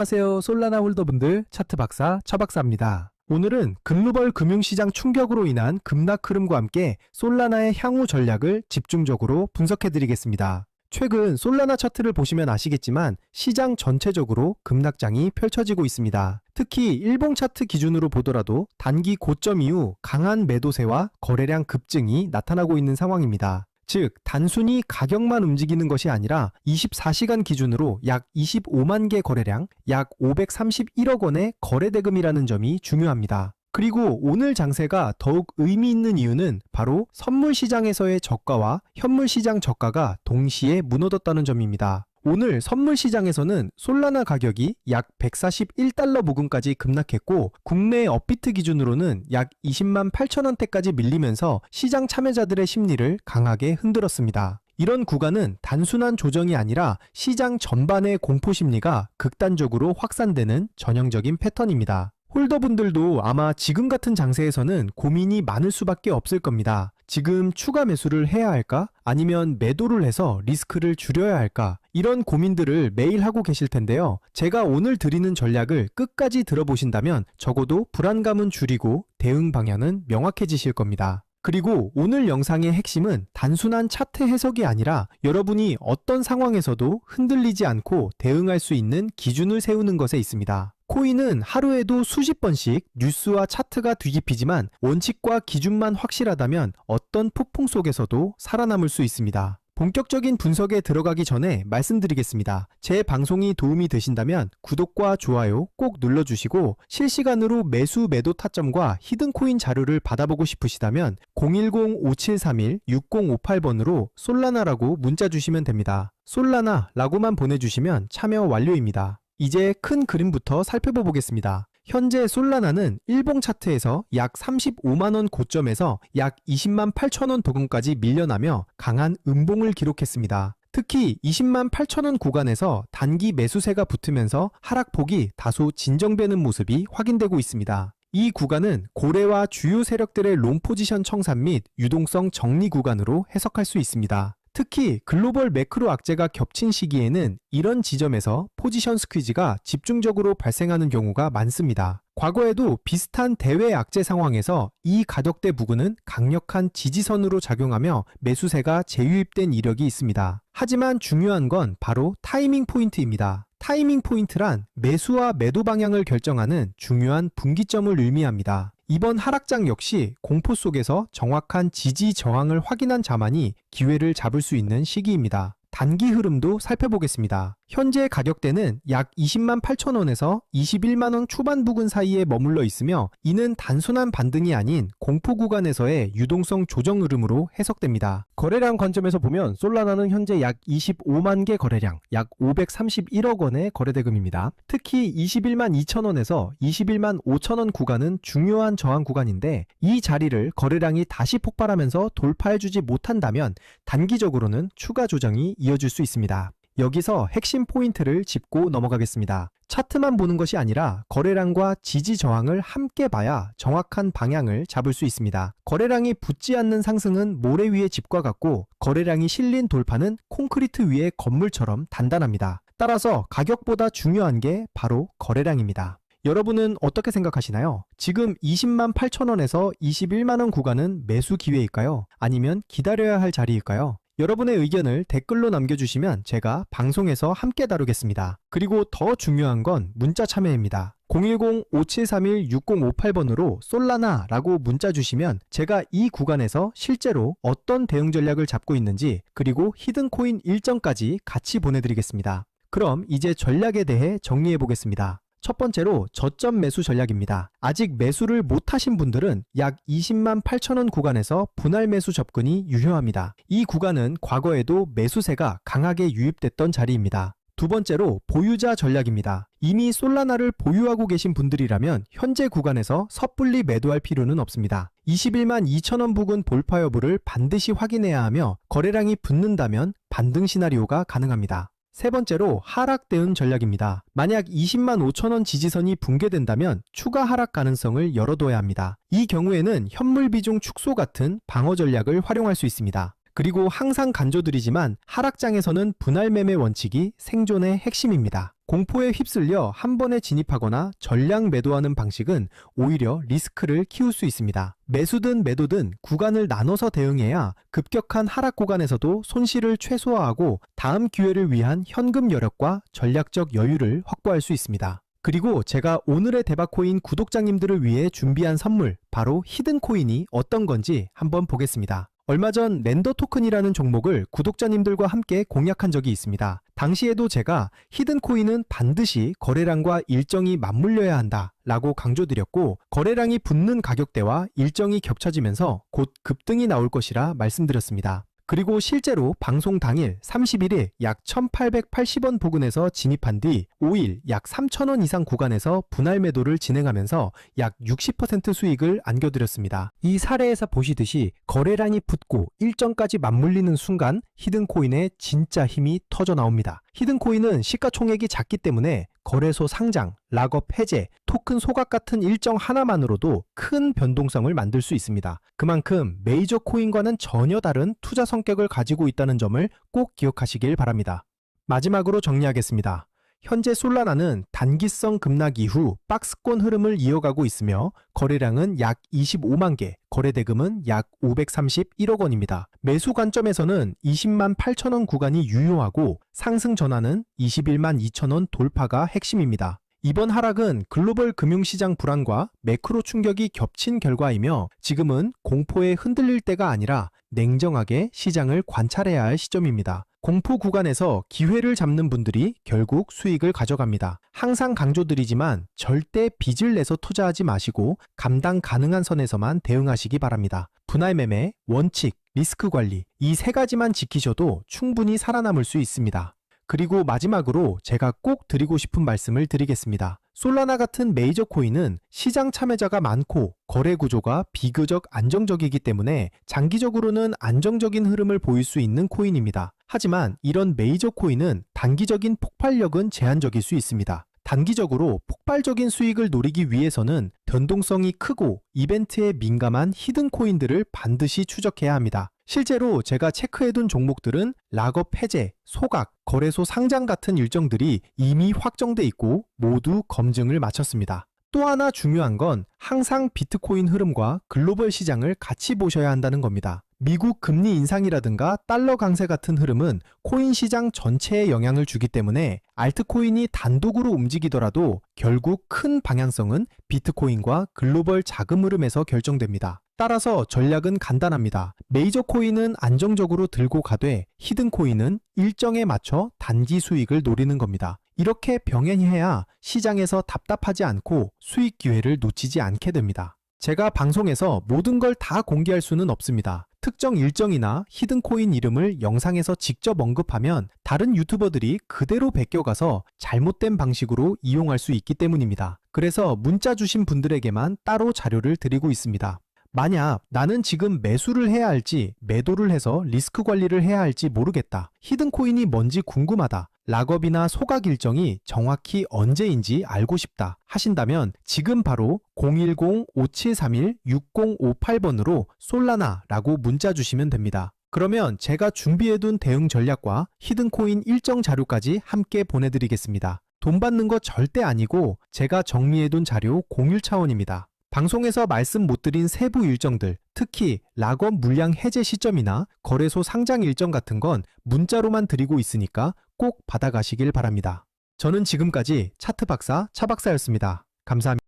안녕하세요. 솔라나 홀더분들 차트 박사 처박사입니다. 오늘은 글로벌 금융시장 충격으로 인한 급락 흐름과 함께 솔라나의 향후 전략을 집중적으로 분석해드리겠습니다. 최근 솔라나 차트를 보시면 아시겠지만 시장 전체적으로 급락장이 펼쳐지고 있습니다. 특히 일봉 차트 기준으로 보더라도 단기 고점 이후 강한 매도세와 거래량 급증이 나타나고 있는 상황입니다. 즉 단순히 가격만 움직이는 것이 아니라 24시간 기준으로 약 25만 개 거래량, 약 531억 원의 거래대금이라는 점이 중요합니다. 그리고 오늘 장세가 더욱 의미 있는 이유는 바로 선물 시장에서의 저가와 현물 시장 저가가 동시에 무너졌다는 점입니다. 오늘 선물 시장에서는 솔라나 가격이 약 141달러 부근까지 급락했고 국내 업비트 기준으로는 약 20만 8천 원대까지 밀리면서 시장 참여자들의 심리를 강하게 흔들었습니다. 이런 구간은 단순한 조정이 아니라 시장 전반의 공포 심리가 극단적으로 확산되는 전형적인 패턴입니다. 홀더분들도 아마 지금 같은 장세에서는 고민이 많을 수밖에 없을 겁니다. 지금 추가 매수를 해야 할까? 아니면 매도를 해서 리스크를 줄여야 할까? 이런 고민들을 매일 하고 계실 텐데요. 제가 오늘 드리는 전략을 끝까지 들어보신다면 적어도 불안감은 줄이고 대응 방향은 명확해지실 겁니다. 그리고 오늘 영상의 핵심은 단순한 차트 해석이 아니라 여러분이 어떤 상황에서도 흔들리지 않고 대응할 수 있는 기준을 세우는 것에 있습니다. 코인은 하루에도 수십 번씩 뉴스와 차트가 뒤집히지만 원칙과 기준만 확실하다면 어떤 폭풍 속에서도 살아남을 수 있습니다. 본격적인 분석에 들어가기 전에 말씀드리겠습니다. 제 방송이 도움이 되신다면 구독과 좋아요 꼭 눌러주시고 실시간으로 매수 매도 타점과 히든코인 자료를 받아보고 싶으시다면 010-5731-6058번으로 솔라나라고 문자 주시면 됩니다. 솔라나라고만 보내주시면 참여 완료입니다. 이제 큰 그림부터 살펴보겠습니다. 현재 솔라나는 일봉 차트에서 약 35만원 고점에서 약 20만 8천원 부근까지 밀려나며 강한 음봉을 기록했습니다. 특히 20만 8천원 구간에서 단기 매수세가 붙으면서 하락폭이 다소 진정되는 모습이 확인되고 있습니다. 이 구간은 고래와 주요 세력들의 롱 포지션 청산 및 유동성 정리 구간으로 해석할 수 있습니다. 특히 글로벌 매크로 악재가 겹친 시기에는 이런 지점에서 포지션 스퀴즈가 집중적으로 발생하는 경우가 많습니다. 과거에도 비슷한 대외 악재 상황에서 이 가격대 부근은 강력한 지지선으로 작용하며 매수세가 재유입된 이력이 있습니다. 하지만 중요한 건 바로 타이밍 포인트입니다. 타이밍 포인트란 매수와 매도 방향을 결정하는 중요한 분기점을 의미합니다. 이번 하락장 역시 공포 속에서 정확한 지지 저항을 확인한 자만이 기회를 잡을 수 있는 시기입니다. 단기 흐름도 살펴보겠습니다. 현재 가격대는 약 20만 8천 원에서 21만원 초반 부근 사이에 머물러 있으며 이는 단순한 반등이 아닌 공포 구간에서의 유동성 조정 흐름으로 해석됩니다. 거래량 관점에서 보면 솔라나는 현재 약 25만 개 거래량, 약 531억 원의 거래대금입니다. 특히 21만 2천 원에서 21만 5천 원 구간은 중요한 저항 구간인데 이 자리를 거래량이 다시 폭발하면서 돌파해주지 못한다면 단기적으로는 추가 조정이 이어질 수 있습니다. 여기서 핵심 포인트를 짚고 넘어가겠습니다. 차트만 보는 것이 아니라 거래량과 지지 저항을 함께 봐야 정확한 방향을 잡을 수 있습니다. 거래량이 붙지 않는 상승은 모래 위의 집과 같고 거래량이 실린 돌파는 콘크리트 위의 건물처럼 단단합니다. 따라서 가격보다 중요한 게 바로 거래량입니다. 여러분은 어떻게 생각하시나요? 지금 20만 8천 원에서 21만원 구간은 매수 기회일까요? 아니면 기다려야 할 자리일까요? 여러분의 의견을 댓글로 남겨주시면 제가 방송에서 함께 다루겠습니다. 그리고 더 중요한 건 문자 참여입니다. 010-5731-6058번으로 솔라나라고 문자 주시면 제가 이 구간에서 실제로 어떤 대응 전략을 잡고 있는지 그리고 히든코인 일정까지 같이 보내드리겠습니다. 그럼 이제 전략에 대해 정리해 보겠습니다. 첫 번째로 저점 매수 전략입니다. 아직 매수를 못하신 분들은 약 20만 8천 원 구간에서 분할 매수 접근이 유효합니다. 이 구간은 과거에도 매수세가 강하게 유입됐던 자리입니다. 두 번째로 보유자 전략입니다. 이미 솔라나를 보유하고 계신 분들이라면 현재 구간에서 섣불리 매도할 필요는 없습니다. 21만 2천 원 부근 돌파 여부를 반드시 확인해야 하며 거래량이 붙는다면 반등 시나리오가 가능합니다. 세 번째로 하락 대응 전략입니다. 만약 20만 5천 원 지지선이 붕괴된다면 추가 하락 가능성을 열어둬야 합니다. 이 경우에는 현물 비중 축소 같은 방어 전략을 활용할 수 있습니다. 그리고 항상 강조드리지만 하락장에서는 분할 매매 원칙이 생존의 핵심입니다. 공포에 휩쓸려 한 번에 진입하거나 전량 매도하는 방식은 오히려 리스크를 키울 수 있습니다. 매수든 매도든 구간을 나눠서 대응해야 급격한 하락 구간에서도 손실을 최소화하고 다음 기회를 위한 현금 여력과 전략적 여유를 확보할 수 있습니다. 그리고 제가 오늘의 대박코인 구독자님들을 위해 준비한 선물, 바로 히든코인이 어떤 건지 한번 보겠습니다. 얼마 전 랜더 토큰이라는 종목을 구독자님들과 함께 공략한 적이 있습니다. 당시에도 제가 히든코인은 반드시 거래량과 일정이 맞물려야 한다 라고 강조드렸고, 거래량이 붙는 가격대와 일정이 겹쳐지면서 곧 급등이 나올 것이라 말씀드렸습니다. 그리고 실제로 방송 당일 31일 약 1880원 부근에서 진입한 뒤 5일 약 3000원 이상 구간에서 분할 매도를 진행하면서 약 60% 수익을 안겨드렸습니다. 이 사례에서 보시듯이 거래량이 붙고 일정까지 맞물리는 순간 히든코인의 진짜 힘이 터져 나옵니다. 히든코인은 시가총액이 작기 때문에 거래소 상장, 락업 해제, 토큰 소각 같은 일정 하나만으로도 큰 변동성을 만들 수 있습니다. 그만큼 메이저 코인과는 전혀 다른 투자 성격을 가지고 있다는 점을 꼭 기억하시길 바랍니다. 마지막으로 정리하겠습니다. 현재 솔라나는 단기성 급락 이후 박스권 흐름을 이어가고 있으며 거래량은 약 25만 개, 거래 대금은 약 531억 원입니다. 매수 관점에서는 20만 8천 원 구간이 유효하고 상승 전환은 21만 2천 원 돌파가 핵심입니다. 이번 하락은 글로벌 금융시장 불안과 매크로 충격이 겹친 결과이며 지금은 공포에 흔들릴 때가 아니라 냉정하게 시장을 관찰해야 할 시점입니다. 공포 구간에서 기회를 잡는 분들이 결국 수익을 가져갑니다. 항상 강조드리지만 절대 빚을 내서 투자하지 마시고 감당 가능한 선에서만 대응하시기 바랍니다. 분할 매매, 원칙, 리스크 관리, 이 세 가지만 지키셔도 충분히 살아남을 수 있습니다. 그리고 마지막으로 제가 꼭 드리고 싶은 말씀을 드리겠습니다. 솔라나 같은 메이저 코인은 시장 참여자가 많고 거래 구조가 비교적 안정적이기 때문에 장기적으로는 안정적인 흐름을 보일 수 있는 코인입니다. 하지만 이런 메이저 코인은 단기적인 폭발력은 제한적일 수 있습니다. 단기적으로 폭발적인 수익을 노리기 위해서는 변동성이 크고 이벤트에 민감한 히든 코인들을 반드시 추적해야 합니다. 실제로 제가 체크해둔 종목들은 락업 해제, 소각, 거래소 상장 같은 일정들이 이미 확정돼 있고 모두 검증을 마쳤습니다. 또 하나 중요한 건 항상 비트코인 흐름과 글로벌 시장을 같이 보셔야 한다는 겁니다. 미국 금리 인상이라든가 달러 강세 같은 흐름은 코인 시장 전체에 영향을 주기 때문에 알트코인이 단독으로 움직이더라도 결국 큰 방향성은 비트코인과 글로벌 자금 흐름에서 결정됩니다. 따라서 전략은 간단합니다. 메이저 코인은 안정적으로 들고 가되 히든 코인은 일정에 맞춰 단기 수익을 노리는 겁니다. 이렇게 병행해야 시장에서 답답하지 않고 수익 기회를 놓치지 않게 됩니다. 제가 방송에서 모든 걸 다 공개할 수는 없습니다. 특정 일정이나 히든코인 이름을 영상에서 직접 언급하면 다른 유튜버들이 그대로 베껴가서 잘못된 방식으로 이용할 수 있기 때문입니다. 그래서 문자 주신 분들에게만 따로 자료를 드리고 있습니다. 만약 나는 지금 매수를 해야 할지 매도를 해서 리스크 관리를 해야 할지 모르겠다. 히든코인이 뭔지 궁금하다. 락업이나 소각 일정이 정확히 언제인지 알고 싶다 하신다면 지금 바로 010-5731-6058번으로 솔라나라고 문자 주시면 됩니다. 그러면 제가 준비해둔 대응 전략과 히든코인 일정 자료까지 함께 보내드리겠습니다. 돈 받는 거 절대 아니고 제가 정리해둔 자료 공유 차원입니다. 방송에서 말씀 못 드린 세부 일정들, 특히 락업 물량 해제 시점이나 거래소 상장 일정 같은 건 문자로만 드리고 있으니까 꼭 받아가시길 바랍니다. 저는 지금까지 차트 박사 차박사였습니다. 감사합니다.